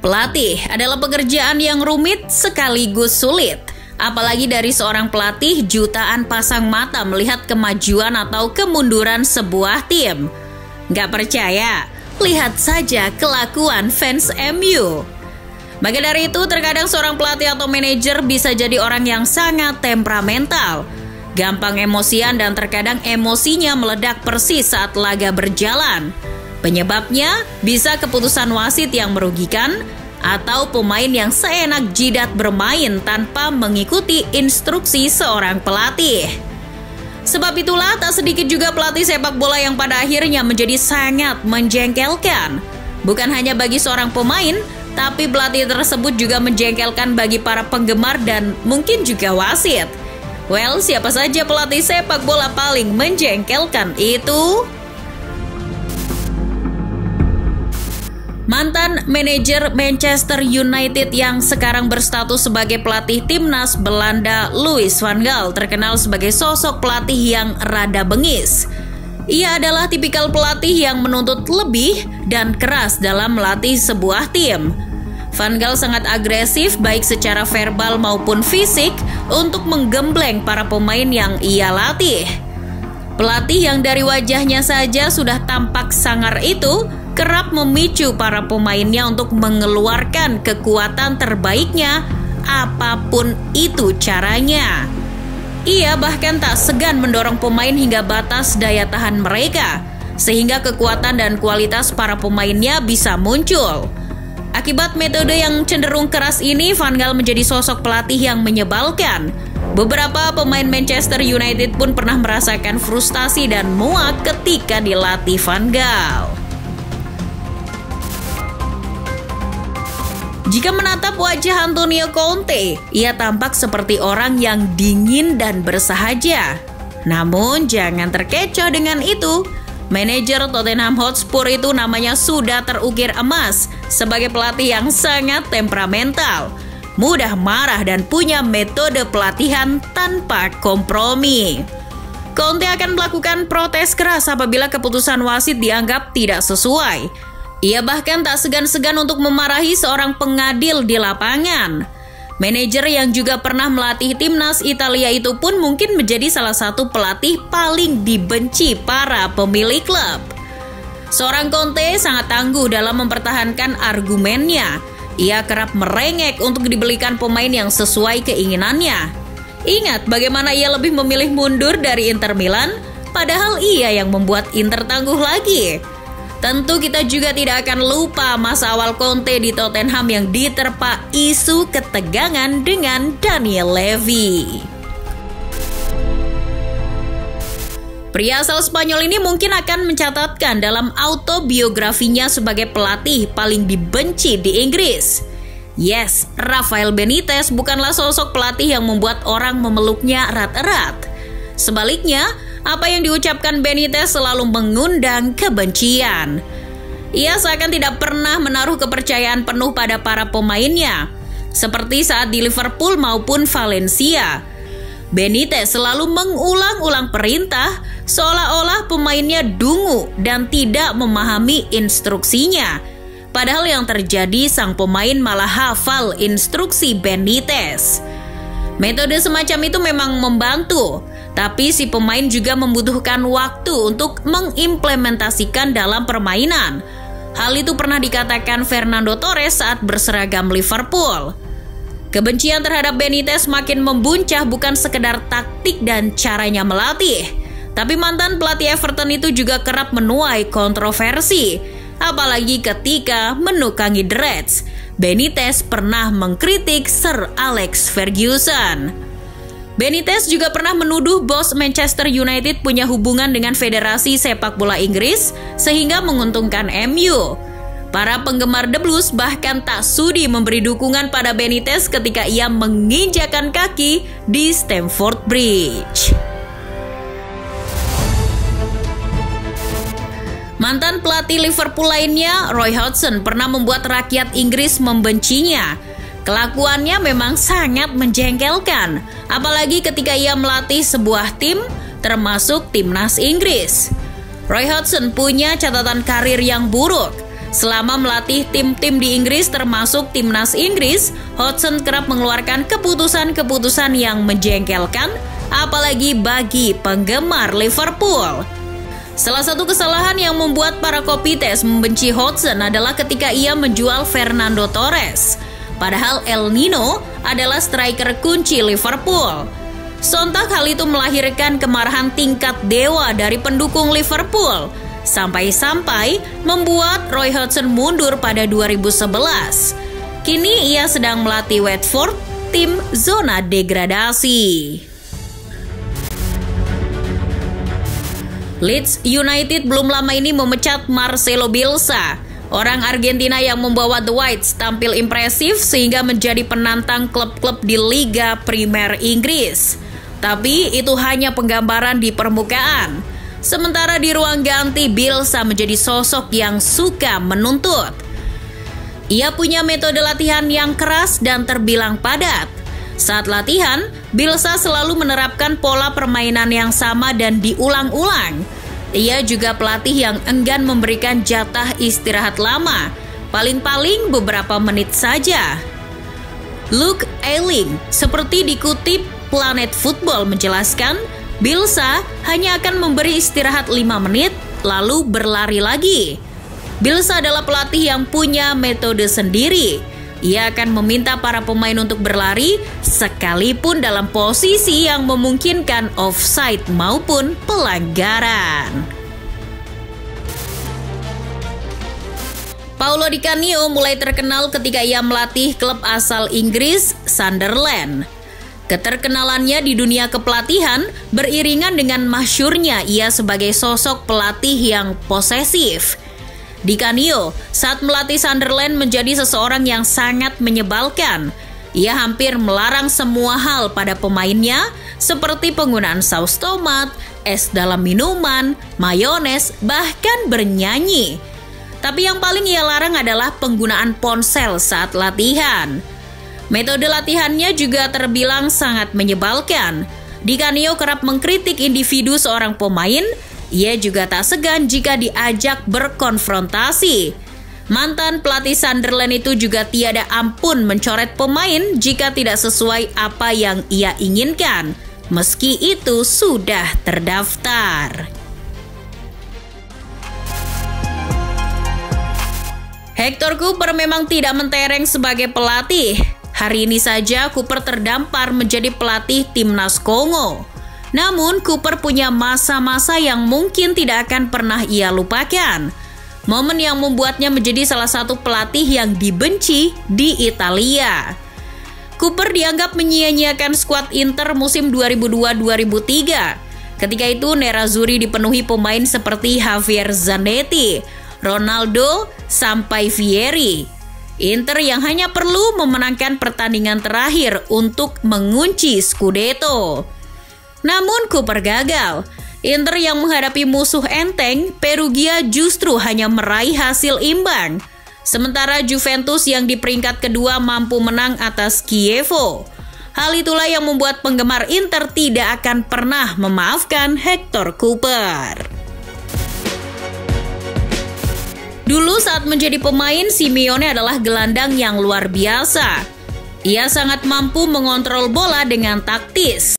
Pelatih adalah pekerjaan yang rumit sekaligus sulit. Apalagi dari seorang pelatih, jutaan pasang mata melihat kemajuan atau kemunduran sebuah tim. Gak percaya? Lihat saja kelakuan fans MU. Maka dari itu, terkadang seorang pelatih atau manajer bisa jadi orang yang sangat temperamental, gampang emosian dan terkadang emosinya meledak persis saat laga berjalan. Penyebabnya bisa keputusan wasit yang merugikan atau pemain yang seenak jidat bermain tanpa mengikuti instruksi seorang pelatih. Sebab itulah tak sedikit juga pelatih sepak bola yang pada akhirnya menjadi sangat menjengkelkan. Bukan hanya bagi seorang pemain, tapi pelatih tersebut juga menjengkelkan bagi para penggemar dan mungkin juga wasit. Well, siapa saja pelatih sepak bola paling menjengkelkan itu? Mantan manajer Manchester United yang sekarang berstatus sebagai pelatih timnas Belanda, Louis van Gaal, terkenal sebagai sosok pelatih yang rada bengis. Ia adalah tipikal pelatih yang menuntut lebih dan keras dalam melatih sebuah tim. Van Gaal sangat agresif baik secara verbal maupun fisik untuk menggembleng para pemain yang ia latih. Pelatih yang dari wajahnya saja sudah tampak sangar itu kerap memicu para pemainnya untuk mengeluarkan kekuatan terbaiknya apapun itu caranya. Ia bahkan tak segan mendorong pemain hingga batas daya tahan mereka, sehingga kekuatan dan kualitas para pemainnya bisa muncul. Akibat metode yang cenderung keras ini, Van Gaal menjadi sosok pelatih yang menyebalkan. Beberapa pemain Manchester United pun pernah merasakan frustasi dan muak ketika dilatih Van Gaal. Jika menatap wajah Antonio Conte, ia tampak seperti orang yang dingin dan bersahaja. Namun jangan terkecoh dengan itu. Manajer Tottenham Hotspur itu namanya sudah terukir emas sebagai pelatih yang sangat temperamental, mudah marah dan punya metode pelatihan tanpa kompromi. Conte akan melakukan protes keras apabila keputusan wasit dianggap tidak sesuai. Ia bahkan tak segan-segan untuk memarahi seorang pengadil di lapangan. Manajer yang juga pernah melatih timnas Italia itu pun mungkin menjadi salah satu pelatih paling dibenci para pemilik klub. Seorang Conte sangat tangguh dalam mempertahankan argumennya. Ia kerap merengek untuk dibelikan pemain yang sesuai keinginannya. Ingat bagaimana ia lebih memilih mundur dari Inter Milan, padahal ia yang membuat Inter tangguh lagi. Tentu kita juga tidak akan lupa masa awal Conte di Tottenham yang diterpa isu ketegangan dengan Daniel Levy. Pria asal Spanyol ini mungkin akan mencatatkan dalam autobiografinya sebagai pelatih paling dibenci di Inggris. Yes, Rafael Benitez bukanlah sosok pelatih yang membuat orang memeluknya erat-erat. Sebaliknya, apa yang diucapkan Benitez selalu mengundang kebencian. Ia seakan tidak pernah menaruh kepercayaan penuh pada para pemainnya, seperti saat di Liverpool maupun Valencia. Benitez selalu mengulang-ulang perintah seolah-olah pemainnya dungu dan tidak memahami instruksinya. Padahal yang terjadi sang pemain malah hafal instruksi Benitez. Metode semacam itu memang membantu, tapi si pemain juga membutuhkan waktu untuk mengimplementasikan dalam permainan. Hal itu pernah dikatakan Fernando Torres saat berseragam Liverpool. Kebencian terhadap Benitez makin membuncah bukan sekedar taktik dan caranya melatih, tapi mantan pelatih Everton itu juga kerap menuai kontroversi, apalagi ketika menukangi The Reds. Benitez pernah mengkritik Sir Alex Ferguson. Benitez juga pernah menuduh bos Manchester United punya hubungan dengan Federasi Sepak Bola Inggris sehingga menguntungkan MU. Para penggemar The Blues bahkan tak sudi memberi dukungan pada Benitez ketika ia menginjakan kaki di Stamford Bridge. Mantan pelatih Liverpool lainnya, Roy Hodgson, pernah membuat rakyat Inggris membencinya. Kelakuannya memang sangat menjengkelkan, apalagi ketika ia melatih sebuah tim, termasuk timnas Inggris. Roy Hodgson punya catatan karir yang buruk. Selama melatih tim-tim di Inggris termasuk timnas Inggris, Hodgson kerap mengeluarkan keputusan-keputusan yang menjengkelkan, apalagi bagi penggemar Liverpool. Salah satu kesalahan yang membuat para Kopites membenci Hodgson adalah ketika ia menjual Fernando Torres. Padahal El Nino adalah striker kunci Liverpool. Sontak hal itu melahirkan kemarahan tingkat dewa dari pendukung Liverpool, sampai-sampai membuat Roy Hodgson mundur pada 2011. Kini ia sedang melatih Watford, tim zona degradasi. Leeds United belum lama ini memecat Marcelo Bielsa. Orang Argentina yang membawa The Whites tampil impresif sehingga menjadi penantang klub-klub di Liga Primer Inggris. Tapi itu hanya penggambaran di permukaan. Sementara di ruang ganti, Bielsa menjadi sosok yang suka menuntut. Ia punya metode latihan yang keras dan terbilang padat. Saat latihan, Bielsa selalu menerapkan pola permainan yang sama dan diulang-ulang. Ia juga pelatih yang enggan memberikan jatah istirahat lama, paling-paling beberapa menit saja. Luke Ayling, seperti dikutip Planet Football menjelaskan, Bielsa hanya akan memberi istirahat 5 menit, lalu berlari lagi. Bielsa adalah pelatih yang punya metode sendiri. Ia akan meminta para pemain untuk berlari sekalipun dalam posisi yang memungkinkan offside maupun pelanggaran. Paulo Di Canio mulai terkenal ketika ia melatih klub asal Inggris, Sunderland. Keterkenalannya di dunia kepelatihan beriringan dengan masyhurnya ia sebagai sosok pelatih yang posesif. Di Canio saat melatih Sunderland menjadi seseorang yang sangat menyebalkan. Ia hampir melarang semua hal pada pemainnya seperti penggunaan saus tomat, es dalam minuman, mayones, bahkan bernyanyi. Tapi yang paling ia larang adalah penggunaan ponsel saat latihan. Metode latihannya juga terbilang sangat menyebalkan. Di Canio kerap mengkritik individu seorang pemain. Ia juga tak segan jika diajak berkonfrontasi. Mantan pelatih Sunderland itu juga tiada ampun mencoret pemain jika tidak sesuai apa yang ia inginkan, meski itu sudah terdaftar. Hector Cooper memang tidak mentereng sebagai pelatih. Hari ini saja Cooper terdampar menjadi pelatih timnas Kongo. Namun Cooper punya masa-masa yang mungkin tidak akan pernah ia lupakan. Momen yang membuatnya menjadi salah satu pelatih yang dibenci di Italia. Cooper dianggap menyia-nyiakan skuad Inter musim 2002-2003. Ketika itu Nerazzurri dipenuhi pemain seperti Javier Zanetti, Ronaldo, sampai Vieri. Inter yang hanya perlu memenangkan pertandingan terakhir untuk mengunci Scudetto. Namun Cooper gagal. Inter yang menghadapi musuh enteng, Perugia justru hanya meraih hasil imbang. Sementara Juventus yang di peringkat kedua mampu menang atas Chievo. Hal itulah yang membuat penggemar Inter tidak akan pernah memaafkan Hector Cooper. Dulu saat menjadi pemain, Simeone adalah gelandang yang luar biasa. Ia sangat mampu mengontrol bola dengan taktis.